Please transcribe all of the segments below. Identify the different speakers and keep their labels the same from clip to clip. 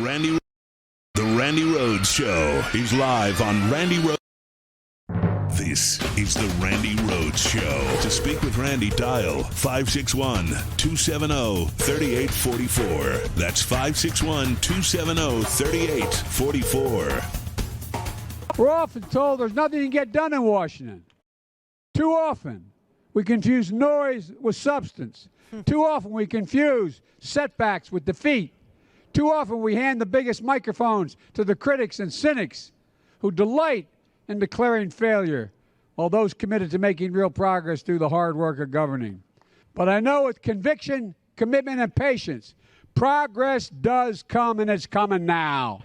Speaker 1: The Randi Rhodes Show is live on Randi Rhodes. This is the Randi Rhodes Show. To speak with Randi, dial 561-270-3844. That's 561-270-3844.
Speaker 2: We're often told there's nothing to get done in Washington. Too often, we confuse noise with substance. Too often, we confuse setbacks with defeat. Too often, we hand the biggest microphones to the critics and cynics who delight in declaring failure, while those committed to making real progress do the hard work of governing. But I know with conviction, commitment, and patience, progress does come, and it's coming now.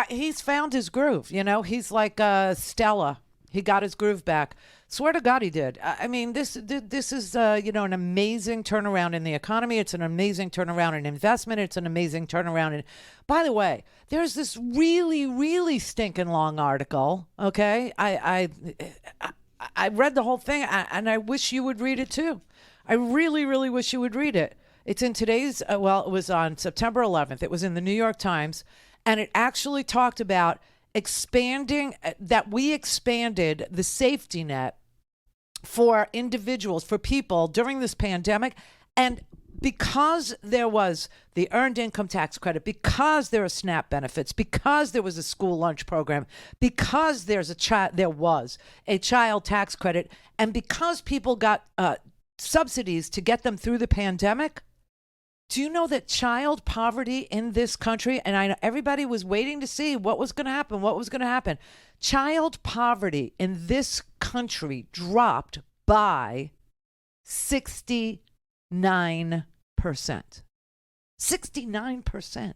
Speaker 3: He's found his groove, you know. He's like Stella. He got his groove back. Swear to God he did. I mean, this is, an amazing turnaround in the economy. It's an amazing turnaround in investment. It's an amazing turnaround in... By the way, there's this really, really stinking long article, okay? I read the whole thing, and I wish you would read it too. I really, really wish you would read it. It's in today's, it was on September 11th. It was in the New York Times, and it actually talked about that we expanded the safety net for individuals, for people during this pandemic. And because there was the earned income tax credit, because there are SNAP benefits, because there was a school lunch program, because there was a child tax credit, and because people got subsidies to get them through the pandemic. Do you know that child poverty in this country, and I know everybody was waiting to see what was going to happen. Child poverty in this country dropped by 69%. 69%.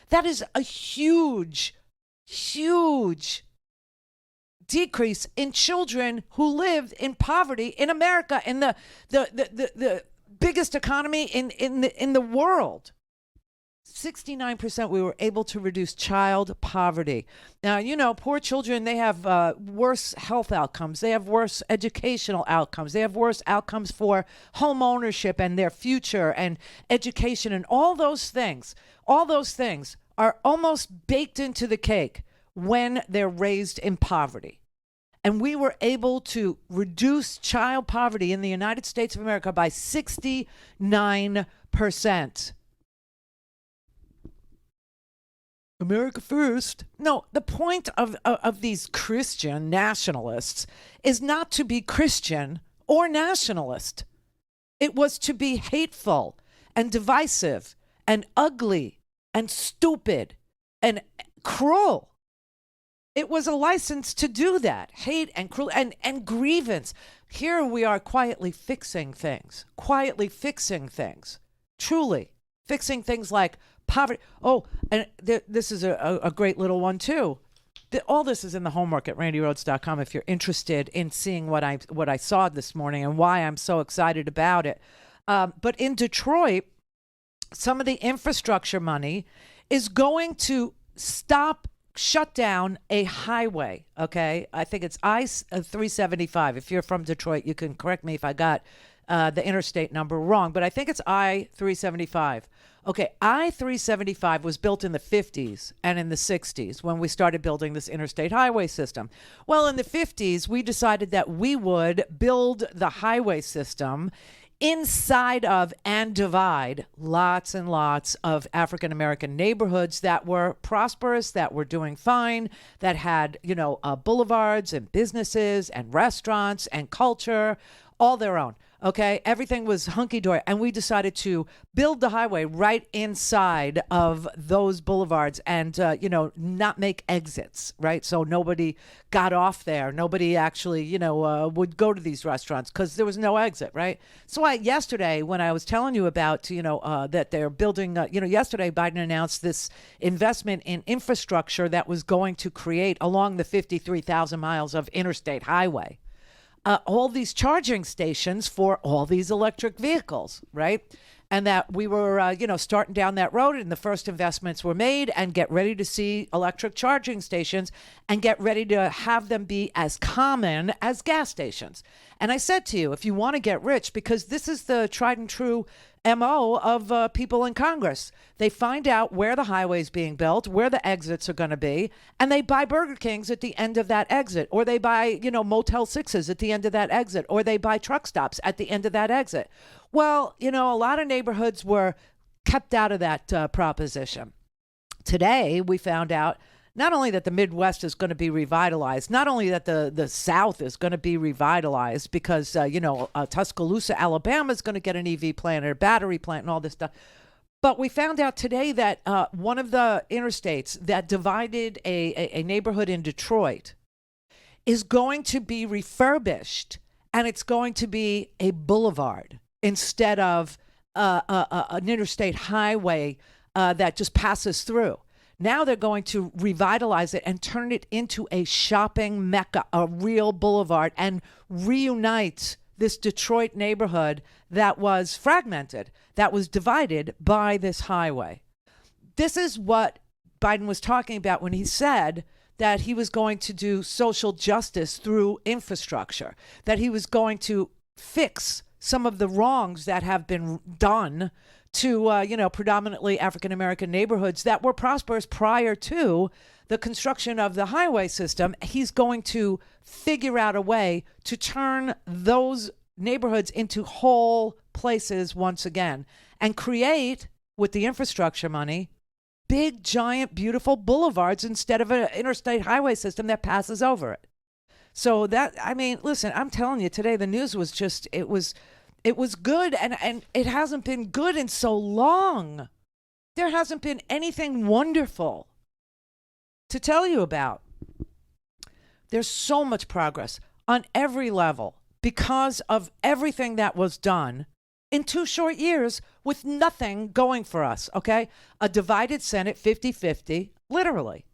Speaker 3: That is a huge, huge decrease in children who lived in poverty in America, in the biggest economy in the world. 69% we were able to reduce child poverty. Now, you know, poor children, they have worse health outcomes. They have worse educational outcomes. They have worse outcomes for home ownership and their future and education, and all those things are almost baked into the cake when they're raised in poverty. And we were able to reduce child poverty in the United States of America by 69%. America first. No, the point of these Christian nationalists is not to be Christian or nationalist. It was to be hateful and divisive and ugly and stupid and cruel. It was a license to do that. Hate and cruel and grievance. Here we are quietly fixing things. Truly fixing things like poverty. Oh, and this is a great little one too. All this is in the homework at randirhodes.com if you're interested in seeing what I saw this morning and why I'm so excited about it. But in Detroit, some of the infrastructure money is going to shut down a highway, okay? I think it's I-375. If you're from Detroit, you can correct me if I got the interstate number wrong, but I think it's I-375. Okay, I-375 was built in the 50s and in the 60s when we started building this interstate highway system. Well, in the 50s, we decided that we would build the highway system inside of and divide lots and lots of African-American neighborhoods that were prosperous, that were doing fine, that had, boulevards and businesses and restaurants and culture, all their own. Okay, everything was hunky-dory, and we decided to build the highway right inside of those boulevards and, not make exits, right? So nobody got off there. Nobody actually, would go to these restaurants because there was no exit, right? So yesterday, when I was telling you about, that they're building, yesterday Biden announced this investment in infrastructure that was going to create along the 53,000 miles of interstate highway. All these charging stations for all these electric vehicles, right? And that we were, starting down that road, and the first investments were made, and get ready to see electric charging stations and get ready to have them be as common as gas stations. And I said to you, if you want to get rich, because this is the tried and true MO of people in Congress. They find out where the highway's being built, where the exits are going to be, and they buy Burger Kings at the end of that exit, or they buy, Motel 6s at the end of that exit, or they buy truck stops at the end of that exit. Well, a lot of neighborhoods were kept out of that proposition. Today, we found out not only that the Midwest is going to be revitalized, not only that the South is going to be revitalized because, Tuscaloosa, Alabama is going to get an EV plant or a battery plant and all this stuff. But we found out today that one of the interstates that divided a neighborhood in Detroit is going to be refurbished, and it's going to be a boulevard instead of an interstate highway that just passes through. Now they're going to revitalize it and turn it into a shopping mecca, a real boulevard, and reunite this Detroit neighborhood that was fragmented, that was divided by this highway. This is what Biden was talking about when he said that he was going to do social justice through infrastructure, that he was going to fix some of the wrongs that have been done to, predominantly African-American neighborhoods that were prosperous prior to the construction of the highway system. He's going to figure out a way to turn those neighborhoods into whole places once again and create, with the infrastructure money, big, giant, beautiful boulevards instead of an interstate highway system that passes over it. So listen, I'm telling you, today the news was just, it was good, and it hasn't been good in so long. There hasn't been anything wonderful to tell you about. There's so much progress on every level because of everything that was done in 2 short years with nothing going for us, okay? A divided Senate, 50-50, literally.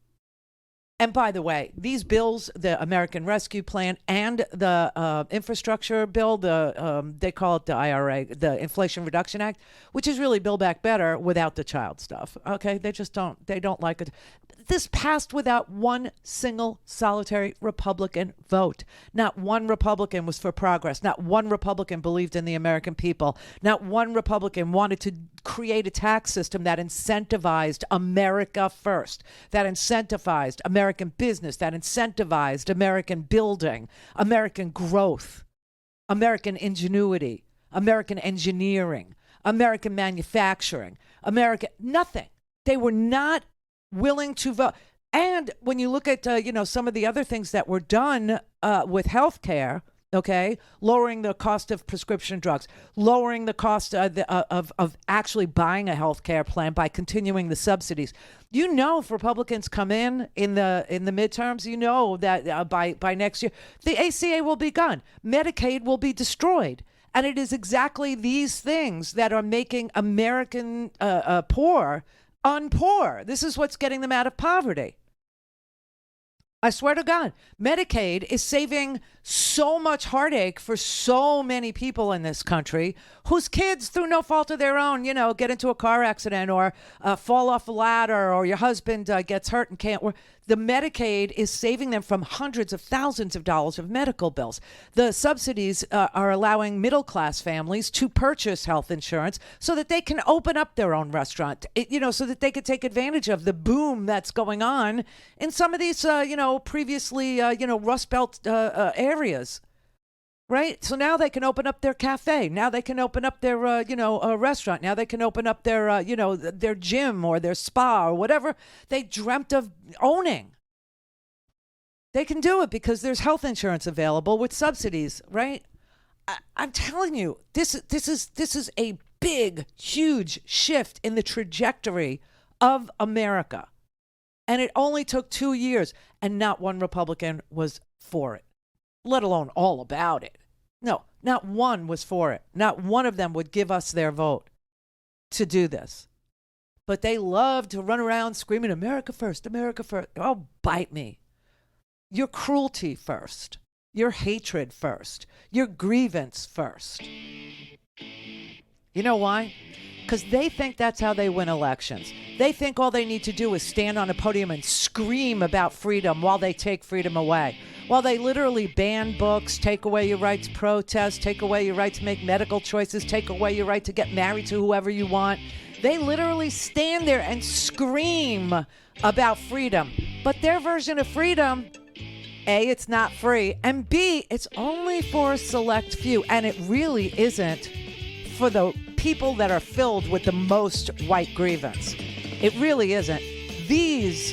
Speaker 3: And by the way, these bills, the American Rescue Plan and the infrastructure bill, they call it the IRA, the Inflation Reduction Act, which is really Build Back Better without the child stuff. Okay, they don't like it. This passed without one single solitary Republican vote. Not one Republican was for progress. Not one Republican believed in the American people. Not one Republican wanted to create a tax system that incentivized America first, that incentivized American business, that incentivized American building, American growth, American ingenuity, American engineering, American manufacturing, nothing. They were not willing to vote. And when you look at, some of the other things that were done with health care, okay, lowering the cost of prescription drugs, lowering the cost of actually buying a health care plan by continuing the subsidies. If Republicans come in the midterms, that by next year, the ACA will be gone. Medicaid will be destroyed. And it is exactly these things that are making American poor unpoor. This is what's getting them out of poverty. I swear to God, Medicaid is saving so much heartache for so many people in this country whose kids, through no fault of their own, get into a car accident or fall off a ladder, or your husband gets hurt and can't work. The Medicaid is saving them from hundreds of thousands of dollars of medical bills. The subsidies are allowing middle-class families to purchase health insurance so that they can open up their own restaurant, so that they could take advantage of the boom that's going on in some of these, previously, Rust Belt areas. Right? So now they can open up their cafe. Now they can open up their, restaurant. Now they can open up their, their gym or their spa or whatever they dreamt of owning. They can do it because there's health insurance available with subsidies, right? I'm telling you, this is a big, huge shift in the trajectory of America. And it only took 2 years, and not one Republican was for it, let alone all about it. No, not one was for it. Not one of them would give us their vote to do this. But they love to run around screaming, America first, America first. Oh, bite me. Your cruelty first. Your hatred first. Your grievance first. You know why? Because they think that's how they win elections. They think all they need to do is stand on a podium and scream about freedom while they take freedom away. While they literally ban books, take away your right to protest, take away your right to make medical choices, take away your right to get married to whoever you want, they literally stand there and scream about freedom. But their version of freedom, A, it's not free, and B, it's only for a select few, and it really isn't for the people that are filled with the most white grievance. It really isn't. These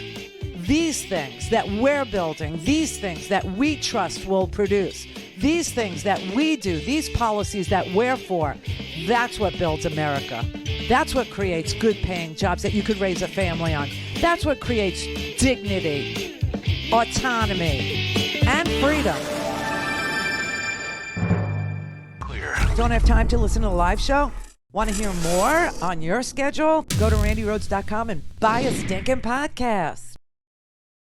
Speaker 3: things that we're building, these things that we trust will produce, these things that we do, these policies that we're for, that's what builds America. That's what creates good paying jobs that you could raise a family on. That's what creates dignity, autonomy, and freedom.
Speaker 1: Clear.
Speaker 3: Don't have time to listen to the live show? Want to hear more on your schedule? Go to randyrhodes.com and buy a stinking podcast.